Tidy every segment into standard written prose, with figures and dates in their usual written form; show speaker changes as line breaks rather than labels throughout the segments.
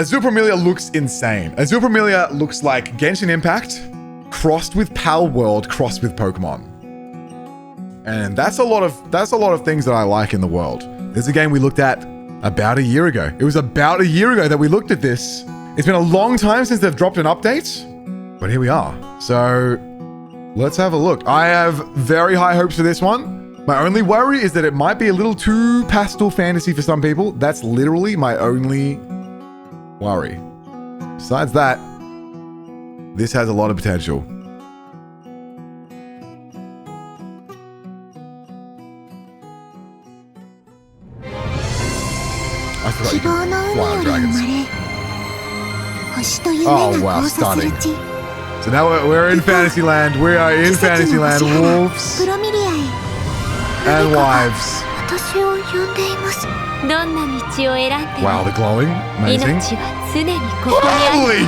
Azur Promilia looks insane. Azur Promilia looks like Genshin Impact crossed with Pal World crossed with Pokemon. And that's a lot of things that I like in the world. There's a game we looked at about a year ago. It was about a year ago that we looked at this. It's been a long time since they've dropped an update, but here we are. So let's have a look. I have very high hopes for this one. My only worry is that it might be a little too pastel fantasy for some people. That's literally my only worry. Besides that, this has a lot of potential. I forgot you can fly on dragons. Oh wow, stunning. So now we're in Fantasyland. We are in Fantasyland. Wolves and wives. Wow, the glowing. Amazing. Holy!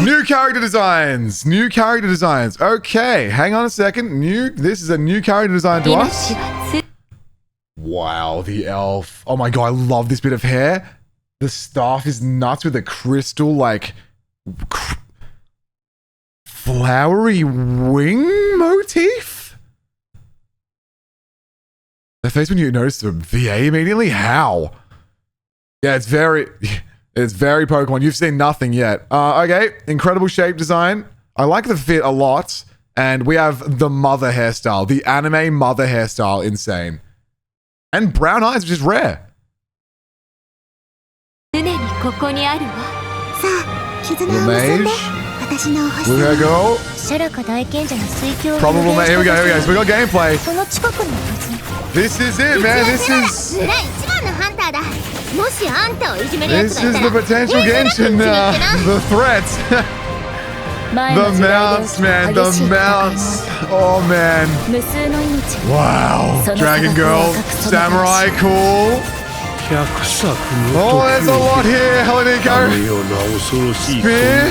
New character designs. New character designs. Okay, hang on a second. This is a new character design to us. Wow, the elf. Oh my god, I love this bit of hair. The staff is nuts with a crystal, like, flowery wing motif? The face when you notice the VA immediately? How? Yeah, it's very Pokemon. You've seen nothing yet. Okay, incredible shape design. I like the fit a lot. And we have the mother hairstyle, the anime mother hairstyle, insane. And brown eyes, which is rare. The mage. Look at her go. Probable mage. Here we go. So we got gameplay. This is it, man. This is the potential Genshin, the threat. The mounts, man. The mounts. Oh, man. Wow. Dragon Girl. Samurai, cool. Oh, there's a lot here. Hello, Nico. Spear.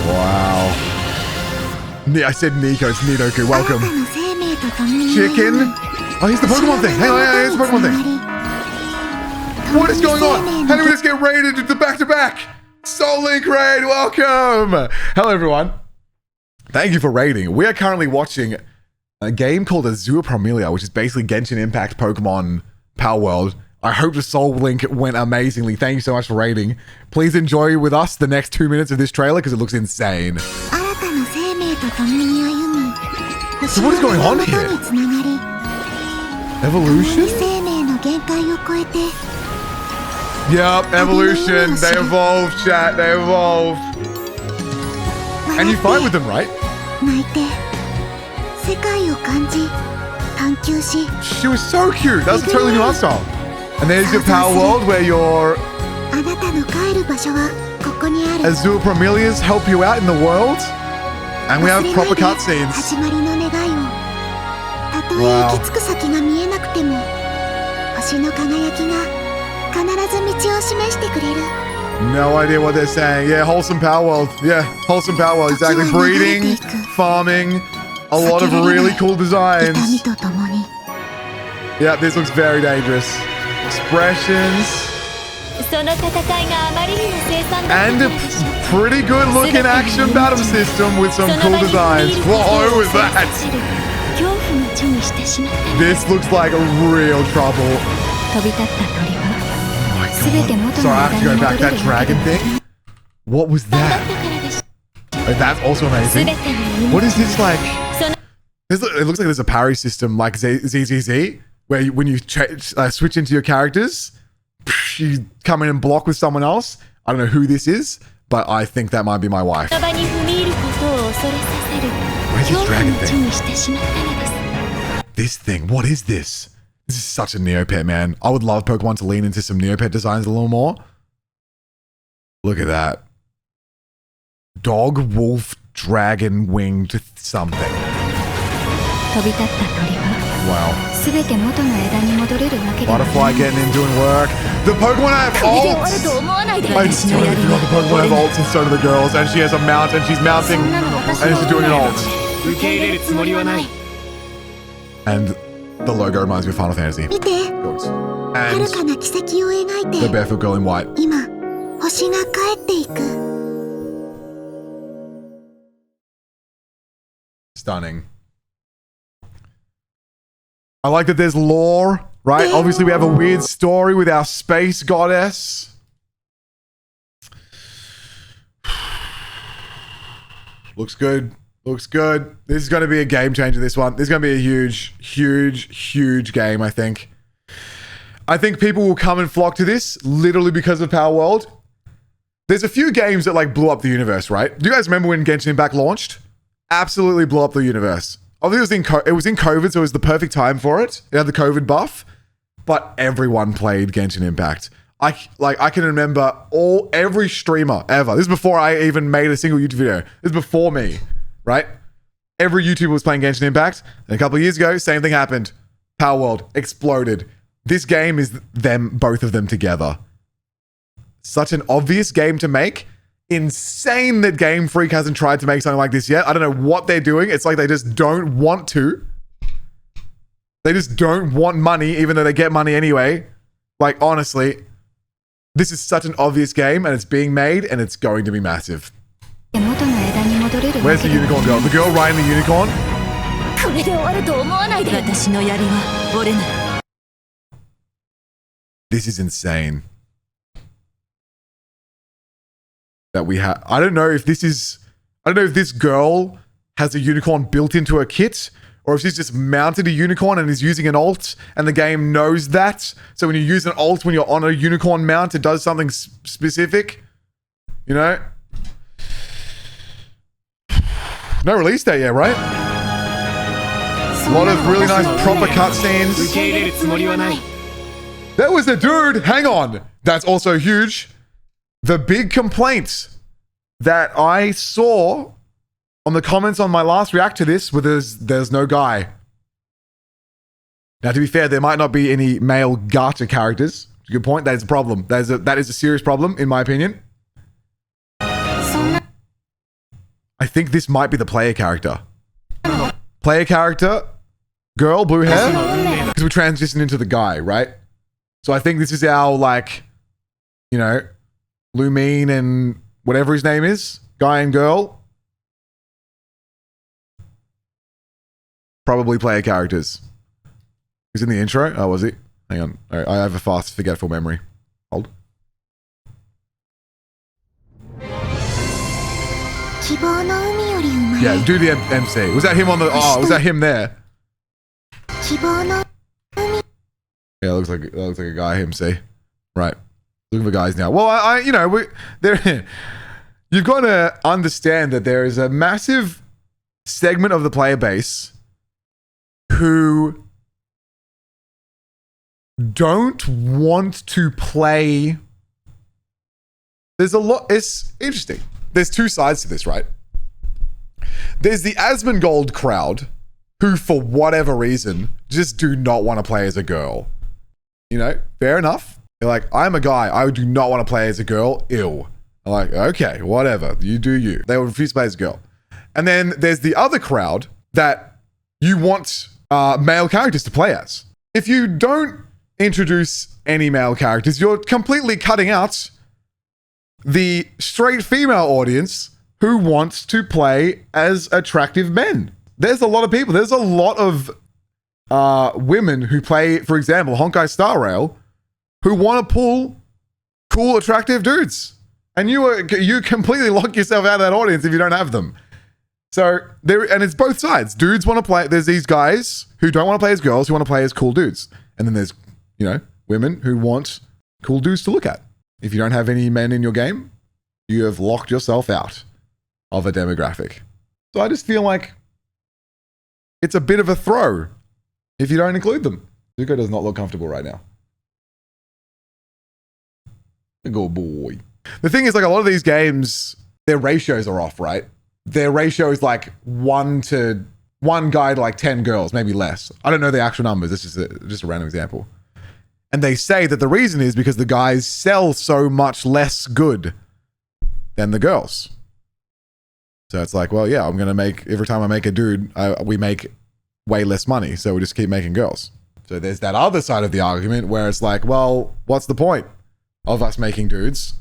Wow. I said Nico. It's Nidoku. Welcome. Chicken. Oh, here's the Pokemon thing. Hey, here's the Pokemon thing. What is going on? How did we just get raided to back-to-back? Soul Link raid, welcome! Hello everyone. Thank you for raiding. We are currently watching a game called Azur Promilia, which is basically Genshin Impact Pokemon Power World. I hope the Soul Link went amazingly. Thank you so much for raiding. Please enjoy with us the next 2 minutes of this trailer because it looks insane. So what is going on here? Evolution? Yep, evolution. They evolve, chat. They evolve. And you fight with them, right? She was so cute. That was a totally new art style. And there's your Power World where your Azur Promilias help you out in the world. And we have proper cutscenes. Wow. No idea what they're saying. Yeah, wholesome Power World. Yeah, wholesome Power World. Exactly. Breeding, farming, a lot of really cool designs. Yeah, this looks very dangerous. Expressions. And a pretty good looking action battle system with some cool designs. Whoa, was that? This looks like a real trouble. Oh my god. Sorry, I have to go back. That dragon thing? What was that? Oh, that's also amazing. What is this like? It looks like there's a parry system like ZZZ, where when you switch into your characters, you come in and block with someone else. I don't know who this is, but I think that might be my wife. Where's this dragon thing? This thing, what is this? This is such a Neopet, man. I would love Pokemon to lean into some Neopet designs a little more. Look at that. Dog, wolf, dragon, winged something. Wow. Butterfly getting in, doing work. The Pokemon have ults! I totally forgot the Pokemon have ults and so do the girls. And she has a mount and she's mounting and she's doing an ult. And The logo reminds me of Final Fantasy.
見て、
Goats.
遥
And
かな奇跡を描い
the
て、
barefoot girl in white.
今、星が帰っていく。
Stunning. I like that there's lore, right? Obviously, we have a weird story with our space goddess. Looks good. Looks good. This is going to be a game changer, this one. This is going to be a huge, huge, huge game, I think. I think people will come and flock to this literally because of Power World. There's a few games that like blew up the universe, right? Do you guys remember when Genshin Impact launched? Absolutely blew up the universe. Obviously, it was in COVID, so it was the perfect time for it. It had the COVID buff, but everyone played Genshin Impact. I can remember every streamer ever. This is before I even made a single YouTube video. This is before me, right? Every YouTuber was playing Genshin Impact. And a couple of years ago, same thing happened. Power World exploded. This game is both of them together. Such an obvious game to make. Insane that Game Freak hasn't tried to make something like this yet. I don't know what they're doing. It's like they just don't want to. They just don't want money, even though they get money anyway. Like, honestly, this is such an obvious game, and it's being made, and it's going to be massive. Where's the unicorn girl? The girl riding the unicorn? This is insane. That we have. I don't know if this girl has a unicorn built into her kit, or if she's just mounted a unicorn and is using an alt, and the game knows that. So when you use an alt when you're on a unicorn mount, it does something specific. You know? No release date yet, right? A lot of really nice proper cutscenes. There was a dude. Hang on. That's also huge. The big complaint that I saw on the comments on my last react to this was there's no guy. Now, to be fair, there might not be any male gacha characters. Good point. That is a problem. That is a serious problem, in my opinion. I think this might be the player character. Player character, girl, blue hair. Because we transitioned into the guy, right? So I think this is our, like, you know, Lumine and whatever his name is, guy and girl. Probably player characters. He's in the intro. Oh, was he? Hang on. I have a fast, forgetful memory. Hold. Yeah, do the MC. Was that him on the... Oh, was that him there? Yeah, looks like a guy MC. Right. Looking for guys now. Well, you know, you've got to understand that there is a massive segment of the player base who don't want to play. There's a lot. It's interesting. There's two sides to this, right? There's the Asmongold crowd who, for whatever reason, just do not want to play as a girl. You know, fair enough. They're like, I'm a guy. I do not want to play as a girl. Ew. I'm like, okay, whatever. You do you. They will refuse to play as a girl. And then there's the other crowd that you want male characters to play as. If you don't introduce any male characters, you're completely cutting out the straight female audience who wants to play as attractive men. There's a lot of people. There's a lot of women who play, for example, Honkai Star Rail, who want to pull cool, attractive dudes. And you completely lock yourself out of that audience if you don't have them. So and it's both sides. Dudes want to play. There's these guys who don't want to play as girls, who want to play as cool dudes. And then there's, you know, women who want cool dudes to look at. If you don't have any men in your game, you have locked yourself out of a demographic. So I just feel like it's a bit of a throw if you don't include them. Zuko does not look comfortable right now. Good boy. The thing is, like, a lot of these games, their ratios are off, right? Their ratio is like one guy to like 10 girls, maybe less. I don't know the actual numbers. This is just a random example. And they say that the reason is because the guys sell so much less good than the girls. So it's like, well, yeah, I'm going to make, every time I make a dude, we make way less money. So we just keep making girls. So there's that other side of the argument where it's like, well, what's the point of us making dudes?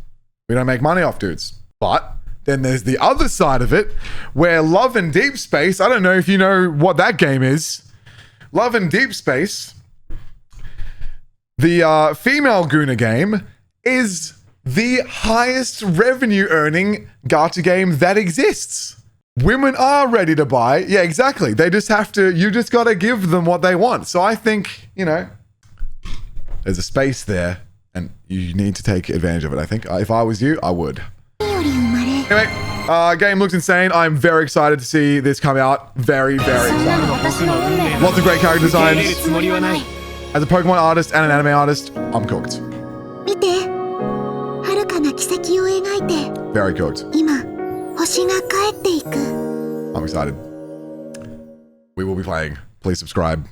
We don't make money off dudes. But then there's the other side of it where Love and Deep Space, I don't know if you know what that game is. Love and Deep Space, the female Guna game, is the highest revenue earning gacha game that exists. Women are ready to buy. Yeah, exactly. They just have to, you just got to give them what they want. So I think, you know, there's a space there and you need to take advantage of it. I think if I was you, I would. Anyway, game looks insane. I'm very excited to see this come out. Very, very excited. Lots of great character designs. As a Pokemon artist and an anime artist, I'm cooked.
見て、遥かな奇跡を描いて、
Very cooked.
今、星が帰っていく。
I'm excited. We will be playing. Please subscribe.